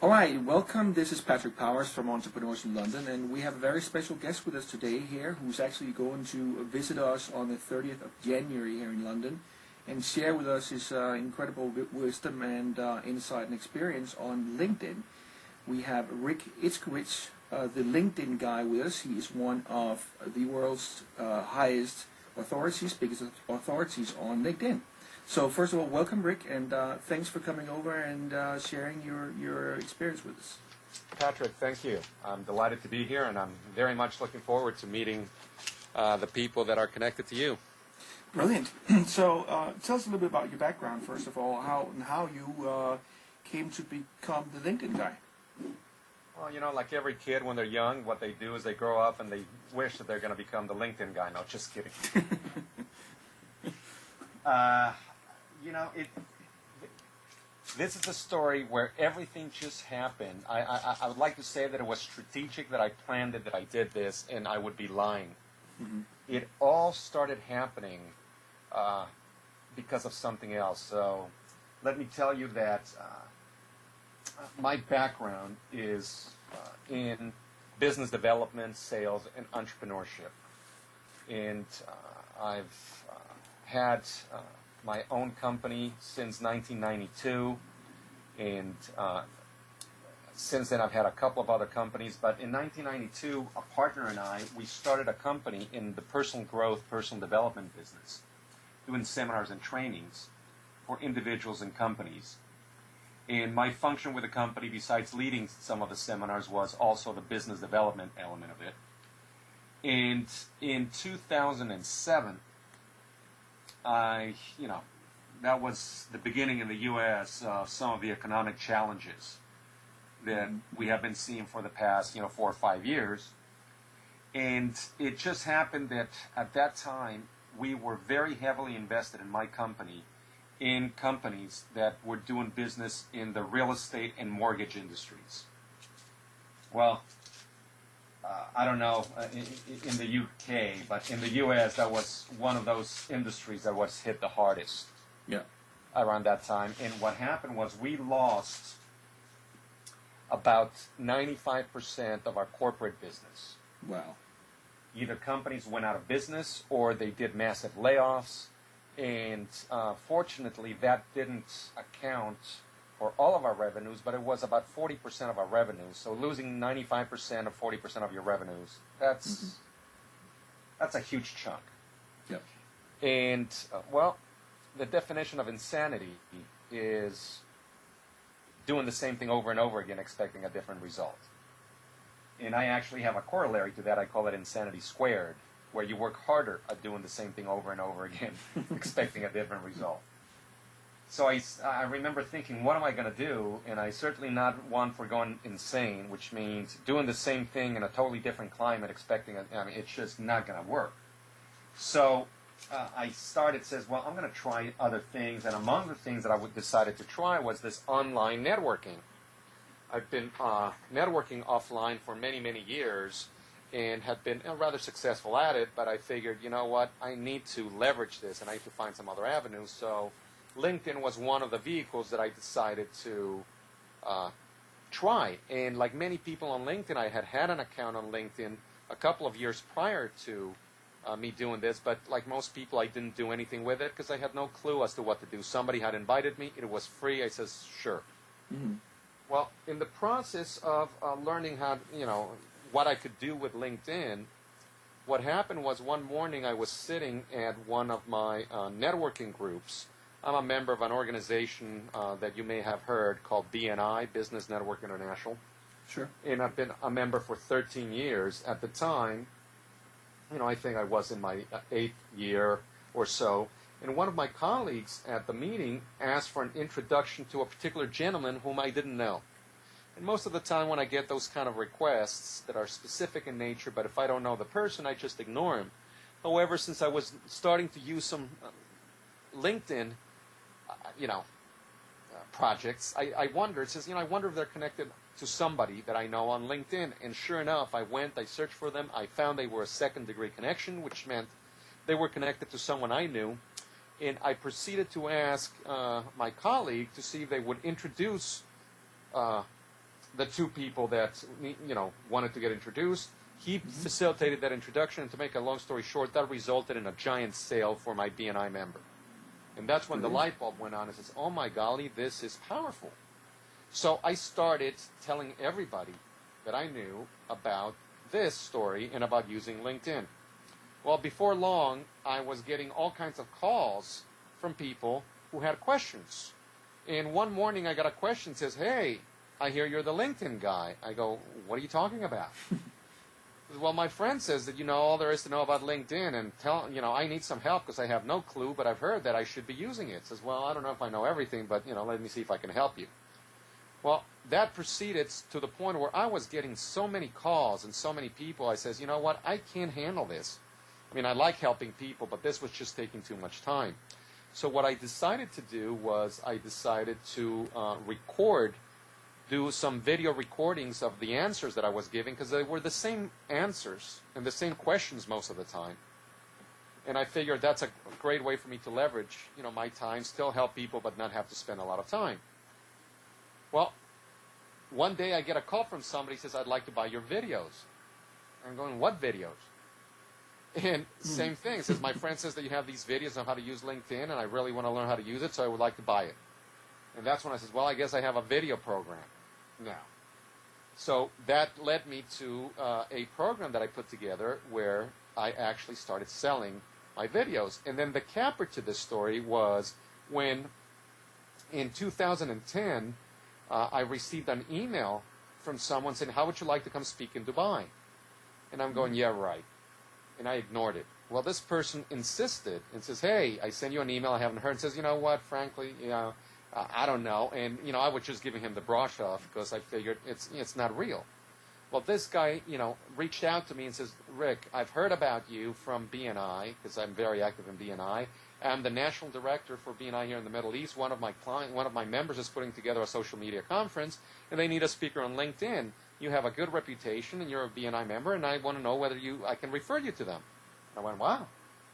All right, welcome. This is Patrick Powers from Entrepreneurs in London, and we have a very special guest with us today here who's actually going to visit us on the 30th of January here in London and share with us his incredible wisdom and insight and experience on LinkedIn. We have Rick Itzkowich, the LinkedIn guy, with us. He is one of the world's highest authorities, biggest authorities on LinkedIn. So first of all, welcome, Rick, and thanks for coming over and sharing your experience with us. Patrick, thank you. I'm delighted to be here, and I'm very much looking forward to meeting the people that are connected to you. Brilliant. So tell us a little bit about your background, first of all, how you came to become the LinkedIn guy. Well, like every kid when they're young, what they do is they grow up and they wish that they're going to become the LinkedIn guy. No, just kidding. This is a story where everything just happened. I would like to say that it was strategic, that I planned it, that I did this, and I would be lying. Mm-hmm. It all started happening because of something else. So let me tell you that my background is in business development, sales, and entrepreneurship. And I've had my own company since 1992, and since then I've had a couple of other companies, but in 1992 a partner and I, we started a company in the personal growth, personal development business, doing seminars and trainings for individuals and companies. And my function with the company, besides leading some of the seminars, was also the business development element of it. And in 2007, that was the beginning in the U.S. of some of the economic challenges that we have been seeing for the past, 4 or 5 years. And it just happened that at that time, we were very heavily invested in my company in companies that were doing business in the real estate and mortgage industries. Well, I don't know in the UK, but in the US, that was one of those industries that was hit the hardest around that time. And what happened was we lost about 95% of our corporate business. Wow. Either companies went out of business or they did massive layoffs. And fortunately, that didn't account for all of our revenues, but it was about 40% of our revenues. So losing 95% of 40% of your revenues, that's a huge chunk. Yep. And, the definition of insanity is doing the same thing over and over again, expecting a different result. And I actually have a corollary to that. I call it insanity squared, where you work harder at doing the same thing over and over again, expecting a different result. So I remember thinking, what am I going to do? And I certainly not one for going insane, which means doing the same thing in a totally different climate, expecting it's just not going to work. So I says, well, I'm going to try other things. And among the things that I decided to try was this online networking. I've been networking offline for many, many years and had been rather successful at it, but I figured, you know what, I need to leverage this and I need to find some other avenues. So LinkedIn was one of the vehicles that I decided to try. And like many people on LinkedIn, I had an account on LinkedIn a couple of years prior to me doing this, but like most people, I didn't do anything with it because I had no clue as to what to do. Somebody had invited me. It was free. I says, sure. Mm-hmm. Well, in the process of learning how, what I could do with LinkedIn, what happened was one morning I was sitting at one of my networking groups. I'm a member of an organization that you may have heard called BNI, Business Network International. Sure. And I've been a member for 13 years. At the time, I think I was in my 8th year or so. And one of my colleagues at the meeting asked for an introduction to a particular gentleman whom I didn't know. And most of the time when I get those kind of requests that are specific in nature, but if I don't know the person, I just ignore him. However, since I was starting to use some LinkedIn, projects, I wondered, I wonder if they're connected to somebody that I know on LinkedIn. And sure enough, I searched for them. I found they were a second-degree connection, which meant they were connected to someone I knew. And I proceeded to ask my colleague to see if they would introduce the two people that, wanted to get introduced. He facilitated that introduction, and to make a long story short, that resulted in a giant sale for my BNI member. And that's when the light bulb went on and says, oh my golly, this is powerful. So I started telling everybody that I knew about this story and about using LinkedIn. Well, before long, I was getting all kinds of calls from people who had questions. And one morning I got a question that says, hey, I hear you're the LinkedIn guy. I go, what are you talking about? Well, my friend says that all there is to know about LinkedIn, and I need some help because I have no clue, but I've heard that I should be using it. Says, well, I don't know if I know everything, but let me see if I can help you. Well, that proceeded to the point where I was getting so many calls and so many people. I says, you know what, I can't handle this. I mean, I like helping people, but this was just taking too much time. So what I decided to do was I decided to do some video recordings of the answers that I was giving, because they were the same answers and the same questions most of the time. And I figured that's a great way for me to leverage, my time, still help people, but not have to spend a lot of time. Well, one day I get a call from somebody who says, I'd like to buy your videos. I'm going, what videos? And same thing, says, my friend says that you have these videos on how to use LinkedIn, and I really want to learn how to use it, so I would like to buy it. And that's when I says, well, I guess I have a video program now. So that led me to a program that I put together where I actually started selling my videos. And then the capper to this story was when in 2010, I received an email from someone saying, how would you like to come speak in Dubai? And I'm going, yeah, right. And I ignored it. Well, this person insisted and says, hey, I sent you an email, I haven't heard. And says, you know what, frankly, I don't know. And, I was just giving him the brush off because I figured it's not real. Well, this guy, reached out to me and says, Rick, I've heard about you from BNI, because I'm very active in BNI. I'm the national director for BNI here in the Middle East. One of my members is putting together a social media conference, and they need a speaker on LinkedIn. You have a good reputation, and you're a BNI member, and I want to know whether I can refer you to them. I went, wow.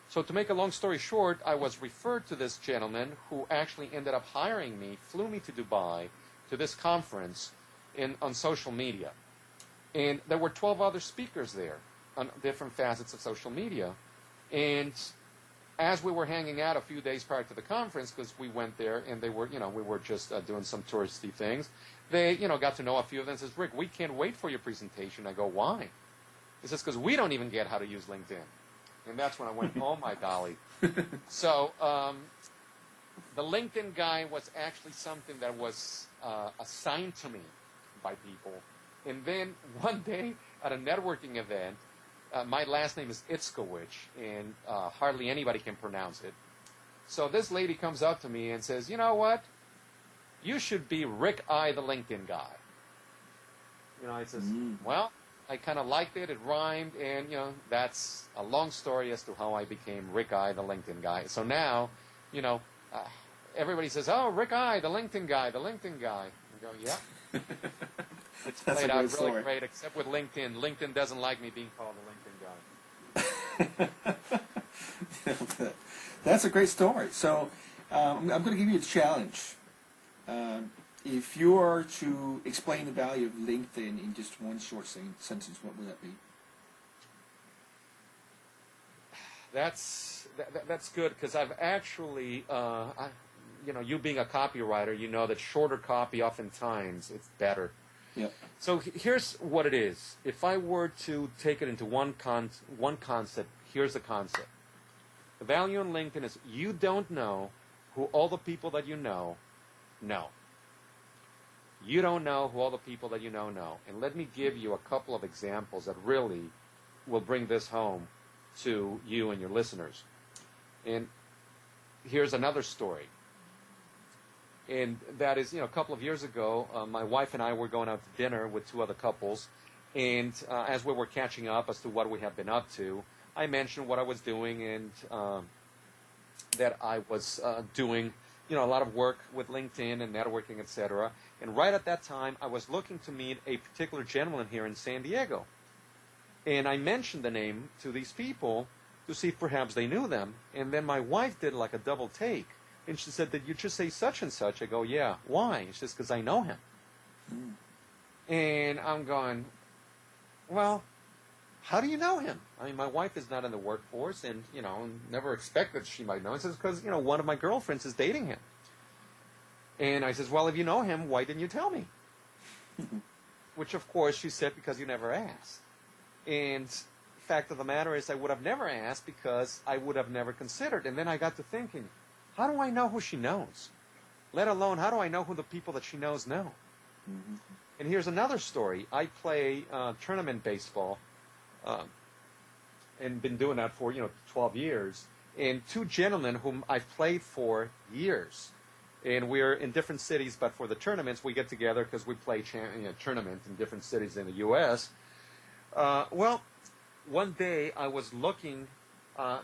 So to make a long story short, I was referred to this gentleman who actually ended up hiring me, flew me to Dubai to this conference on social media. And there were 12 other speakers there on different facets of social media. And as we were hanging out a few days prior to the conference, because we went there and they were, we were just doing some touristy things, they, got to know a few of them and says, Rick, we can't wait for your presentation. I go, why? He says, because we don't even get how to use LinkedIn. And that's when I went, oh, my golly. So the LinkedIn guy was actually something that was assigned to me by people. And then one day at a networking event, my last name is Itzkowich, and hardly anybody can pronounce it. So this lady comes up to me and says, you know what? You should be Rick I, the LinkedIn guy. I says, well, I kind of liked it. It rhymed, and, that's a long story as to how I became Rick I, the LinkedIn guy. So now, everybody says, oh, Rick I, the LinkedIn guy, the LinkedIn guy. I go, yeah. It's played out really great, except with LinkedIn. LinkedIn doesn't like me being called the LinkedIn guy. That's a great story. So I'm going to give you a challenge. If you are to explain the value of LinkedIn in just one short sentence, what would that be? That's good, because I've actually, you being a copywriter, you know that shorter copy oftentimes it's better. Yep. So here's what it is. If I were to take it into one concept, here's the concept. The value in LinkedIn is you don't know who all the people that you know. You don't know who all the people that you know. And let me give you a couple of examples that really will bring this home to you and your listeners. And here's another story. And that is, a couple of years ago, my wife and I were going out to dinner with two other couples. And as we were catching up as to what we have been up to, I mentioned what I was doing and that I was doing, a lot of work with LinkedIn and networking, etc. And right at that time, I was looking to meet a particular gentleman here in San Diego. And I mentioned the name to these people to see if perhaps they knew them. And then my wife did like a double take. And she said, did you just say such and such? I go, yeah. Why? She says, because I know him. And I'm going, well, how do you know him? I mean, my wife is not in the workforce, and, never expected she might know. He says, because, one of my girlfriends is dating him. And I says, well, if you know him, why didn't you tell me? Which, of course, she said, because you never asked. And fact of the matter is, I would have never asked because I would have never considered. And then I got to thinking, how do I know who she knows? Let alone, how do I know who the people that she knows know? Mm-hmm. And here's another story. I play tournament baseball, and been doing that for 12 years. And two gentlemen whom I've played for years, and we're in different cities, but for the tournaments we get together because we play tournaments in different cities in the U.S. Well, one day I was looking,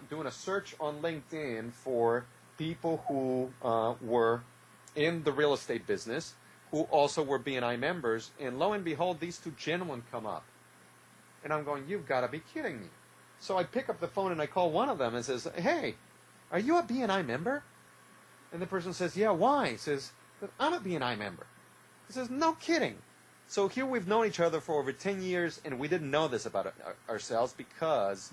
doing a search on LinkedIn for people who were in the real estate business, who also were BNI members, and lo and behold, these two gentlemen come up. And I'm going, you've got to be kidding me. So I pick up the phone and I call one of them and says, hey, are you a BNI member? And the person says, yeah, why? He says, I'm a BNI member. He says, no kidding. So here we've known each other for over 10 years, and we didn't know this about ourselves because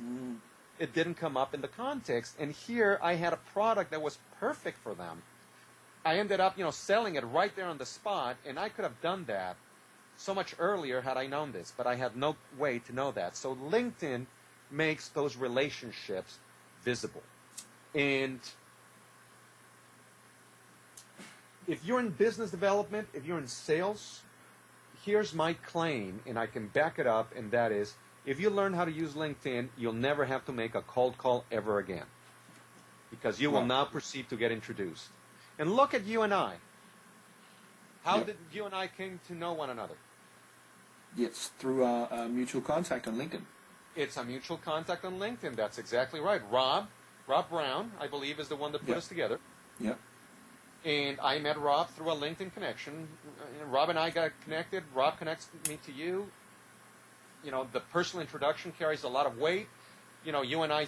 it didn't come up in the context. And here I had a product that was perfect for them. I ended up, selling it right there on the spot, and I could have done that so much earlier had I known this, but I had no way to know that. So LinkedIn makes those relationships visible. And if you're in business development, if you're in sales, here's my claim, and I can back it up, and that is, if you learn how to use LinkedIn, you'll never have to make a cold call ever again, because you will now proceed to get introduced. And look at you and I. How did you and I came to know one another? It's through a mutual contact on LinkedIn. It's a mutual contact on LinkedIn. That's exactly right. Rob Brown, I believe, is the one that put us together. Yep. And I met Rob through a LinkedIn connection. Rob and I got connected. Rob connects me to you. The personal introduction carries a lot of weight. You and I,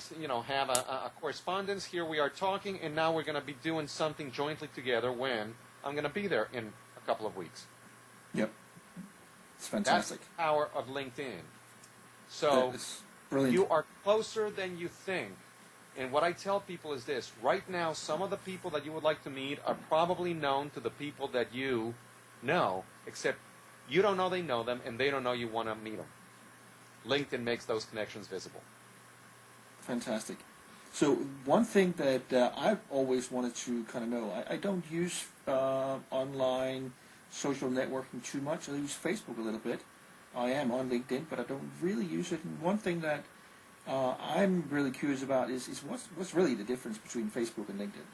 have a correspondence. Here we are talking, and now we're going to be doing something jointly together when I'm going to be there in a couple of weeks. Yep. It's fantastic. That's the power of LinkedIn. So you are closer than you think. And what I tell people is this. Right now, some of the people that you would like to meet are probably known to the people that you know, except you don't know they know them, and they don't know you want to meet them. LinkedIn makes those connections visible. Fantastic. So one thing that I've always wanted to kind of know, I don't use online social networking too much. I use Facebook a little bit. I am on LinkedIn, but I don't really use it. And one thing that I'm really curious about is what's really the difference between Facebook and LinkedIn?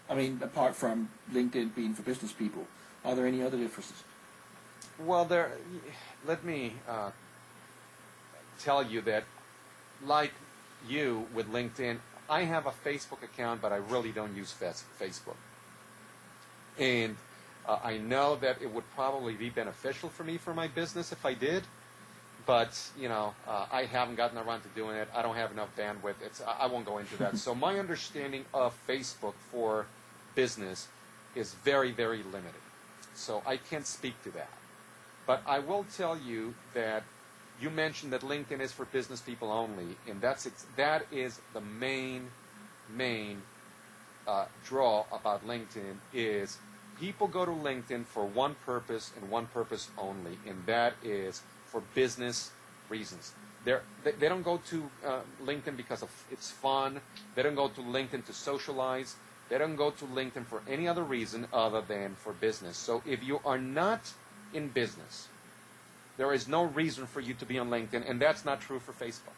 I mean, apart from LinkedIn being for business people, are there any other differences? Well, let me tell you that, like you with LinkedIn, I have a Facebook account, but I really don't use Facebook. And I know that it would probably be beneficial for me for my business if I did, but I haven't gotten around to doing it. I don't have enough bandwidth. I won't go into that. So my understanding of Facebook for business is very, very limited. So I can't speak to that. But I will tell you that you mentioned that LinkedIn is for business people only, and that is the main draw about LinkedIn is people go to LinkedIn for one purpose and one purpose only, and that is for business reasons. They don't go to LinkedIn because it's fun. They don't go to LinkedIn to socialize. They don't go to LinkedIn for any other reason other than for business. So if you are not in business, there is no reason for you to be on LinkedIn, and that's not true for Facebook.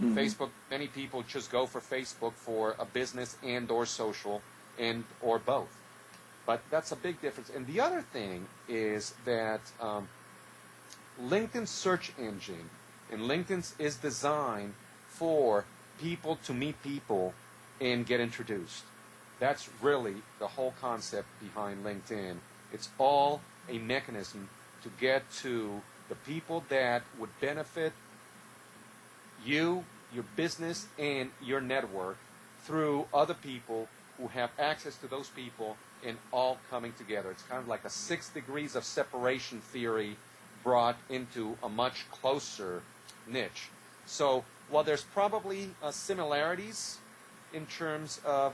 Mm-hmm. Facebook, many people just go for Facebook for a business and or social and or both. But that's a big difference. And the other thing is that LinkedIn's search engine, and LinkedIn is designed for people to meet people and get introduced. That's really the whole concept behind LinkedIn. It's all a mechanism to get to the people that would benefit you, your business, and your network through other people who have access to those people and all coming together. It's kind of like a 6 degrees of separation theory brought into a much closer niche. So while there's probably similarities in terms of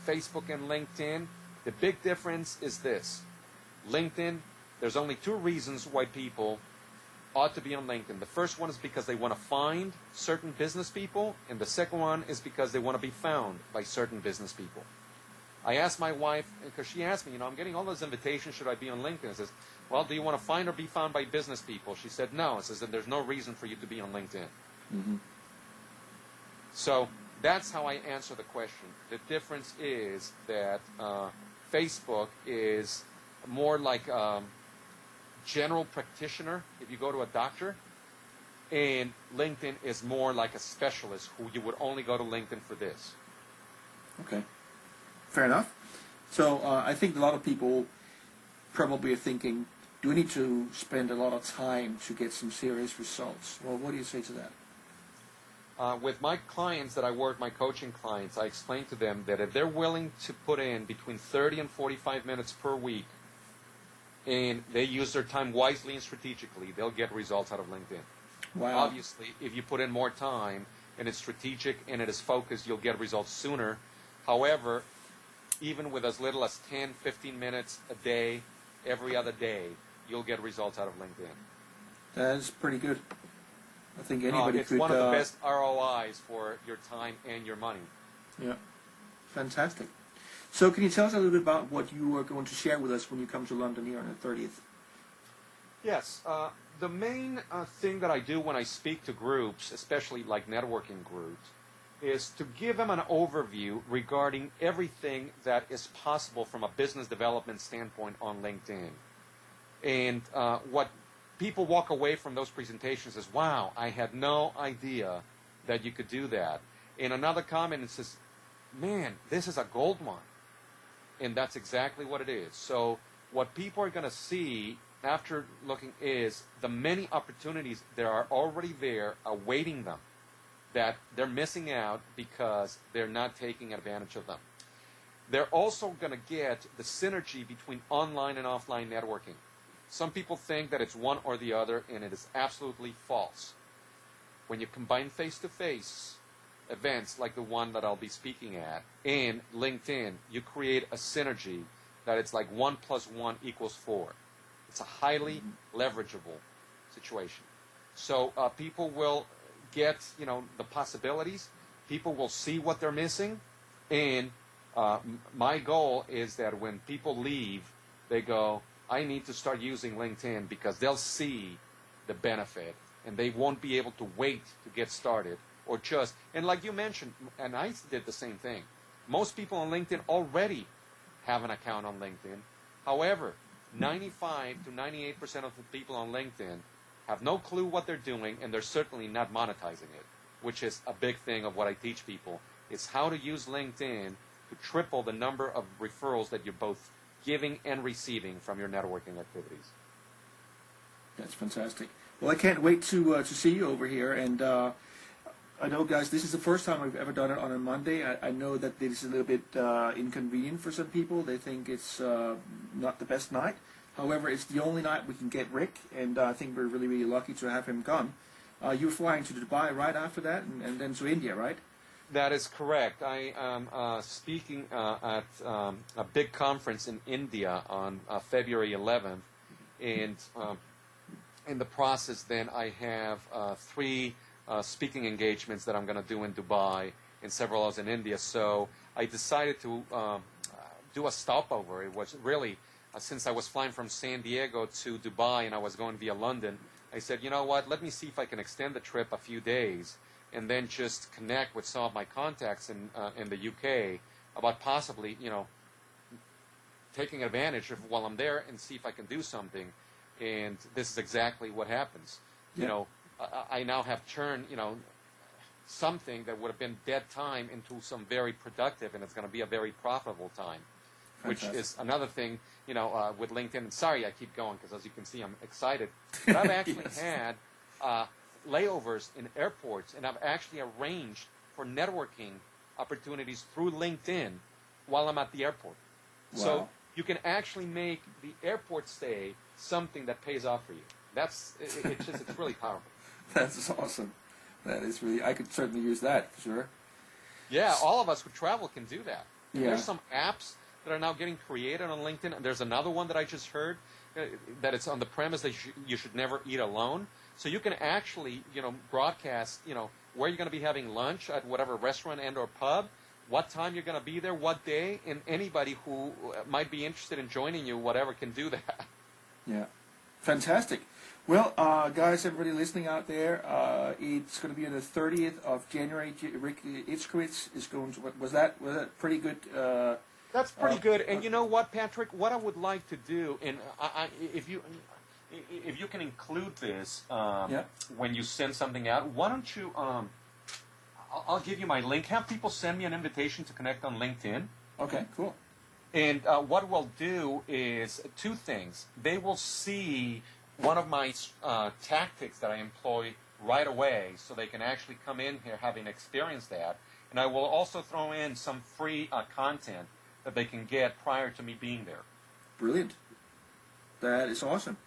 Facebook and LinkedIn, the big difference is this. LinkedIn, there's only two reasons why people ought to be on LinkedIn. The first one is because they want to find certain business people, and the second one is because they want to be found by certain business people. I asked my wife, because she asked me, I'm getting all those invitations, should I be on LinkedIn? I says, well, do you want to find or be found by business people? She said, no. It says that there's no reason for you to be on LinkedIn. Mm-hmm. So that's how I answer the question. The difference is that Facebook is more like general practitioner if you go to a doctor, and LinkedIn is more like a specialist who you would only go to LinkedIn for this. Okay, fair enough. So I think a lot of people probably are thinking, do we need to spend a lot of time to get some serious results? Well, what do you say to that? With my clients that I work, my coaching clients, I explain to them that if they're willing to put in between 30 and 45 minutes per week, and they use their time wisely and strategically, they'll get results out of LinkedIn. Wow. Obviously, if you put in more time and it's strategic and it is focused, you'll get results sooner. However, even with as little as 10, 15 minutes a day, every other day, you'll get results out of LinkedIn. That's pretty good. I think anybody it's could... one of the best ROIs for your time and your money. Yeah, fantastic. So can you tell us a little bit about what you are going to share with us when you come to London here on the 30th? Yes. The main thing that I do when I speak to groups, especially like networking groups, is to give them an overview regarding everything that is possible from a business development standpoint on LinkedIn. And what people walk away from those presentations is, wow, I had no idea that you could do that. And another comment says, man, this is a gold mine. And that's exactly what it is. So what people are going to see after looking is the many opportunities that are already there awaiting them that they're missing out because they're not taking advantage of them. They're also going to get the synergy between online and offline networking. Some people think that it's one or the other, and it is absolutely false. When you combine face-to-face events like the one that I'll be speaking at and LinkedIn, you create a synergy that it's like 1 + 1 = 4. It's a highly leverageable situation. So people will get, the possibilities. People will see what they're missing. And my goal is that when people leave, they go, I need to start using LinkedIn because they'll see the benefit and they won't be able to wait to get started. Or just, and like you mentioned, and I did the same thing. Most people on LinkedIn already have an account on LinkedIn. However, 95 to 98% of the people on LinkedIn have no clue what they're doing, and they're certainly not monetizing it, which is a big thing of what I teach people. It's how to use LinkedIn to triple the number of referrals that you're both giving and receiving from your networking activities. That's fantastic. Well, I can't wait to see you over here, and I know, guys, this is the first time we've ever done it on a Monday. I know that this is a little bit inconvenient for some people. They think it's not the best night. However, it's the only night we can get Rick, and I think we're really, really lucky to have him come. You're flying to Dubai right after that, and then to India, right? That is correct. I am speaking at a big conference in India on February 11th, and in the process then I have 3 speaking engagements that I'm going to do in Dubai and several others in India. So I decided to do a stopover. It was really, since I was flying from San Diego to Dubai and I was going via London, I said, you know what, let me see if I can extend the trip a few days and then just connect with some of my contacts in the UK about possibly, taking advantage of while I'm there and see if I can do something. And this is exactly what happens. Yeah. I now have turned, something that would have been dead time into some very productive, and it's going to be a very profitable time. Fantastic. Which is another thing, with LinkedIn. And sorry, I keep going because, as you can see, I'm excited. But I've actually had layovers in airports, and I've actually arranged for networking opportunities through LinkedIn while I'm at the airport. Wow. So you can actually make the airport stay something that pays off for you. It's really powerful. That's awesome. That is really, I could certainly use that for sure. Yeah, all of us who travel can do that. Yeah. There's some apps that are now getting created on LinkedIn. And there's another one that I just heard that it's on the premise that you should never eat alone. So you can actually, broadcast, where you're going to be having lunch at whatever restaurant and or pub, what time you're going to be there, what day, and anybody who might be interested in joining you, whatever, can do that. Yeah, fantastic. Well, guys, everybody listening out there, it's going to be on the 30th of January. Rick Itzkowich is going to. Was that pretty good? That's pretty good. And you know what, Patrick? What I would like to do, and if you can include this when you send something out, why don't you? I'll give you my link. Have people send me an invitation to connect on LinkedIn. Okay, cool. And what we'll do is two things. They will see one of my tactics that I employ right away, so they can actually come in here having experienced that. And I will also throw in some free content that they can get prior to me being there. Brilliant. That is awesome.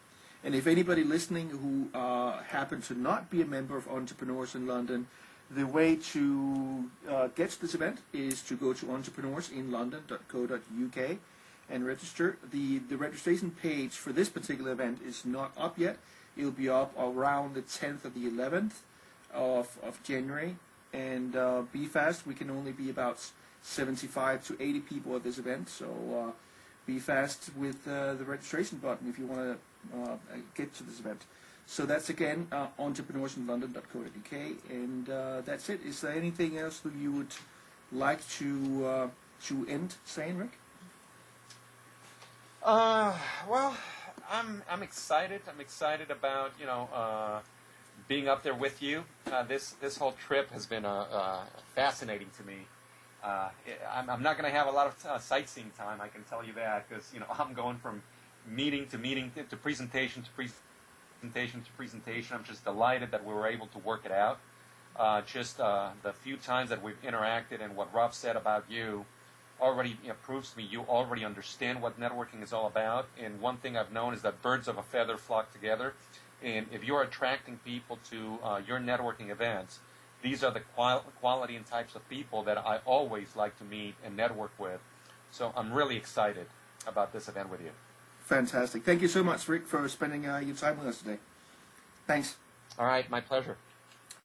And if anybody listening who happens to not be a member of Entrepreneurs in London, the way to get to this event is to go to entrepreneursinlondon.co.uk and register. The registration page for this particular event is not up yet. It'll be up around the 10th or the 11th of January. And be fast. We can only be about 75 to 80 people at this event. So be fast with the registration button if you want to get to this event. So that's again entrepreneursinlondon.co.uk, and that's it. Is there anything else that you would like to end saying, Rick? Well, I'm excited. I'm excited about being up there with you. This whole trip has been fascinating to me. I'm not going to have a lot of sightseeing time, I can tell you that, because I'm going from meeting to meeting to presentation to presentation. I'm just delighted that we were able to work it out. Just the few times that we've interacted, and what Rob said about you already proves to me you already understand what networking is all about. And one thing I've known is that birds of a feather flock together. And if you're attracting people to your networking events, these are the quality and types of people that I always like to meet and network with. So I'm really excited about this event with you. Fantastic. Thank you so much, Rick, for spending your time with us today. Thanks. All right, my pleasure.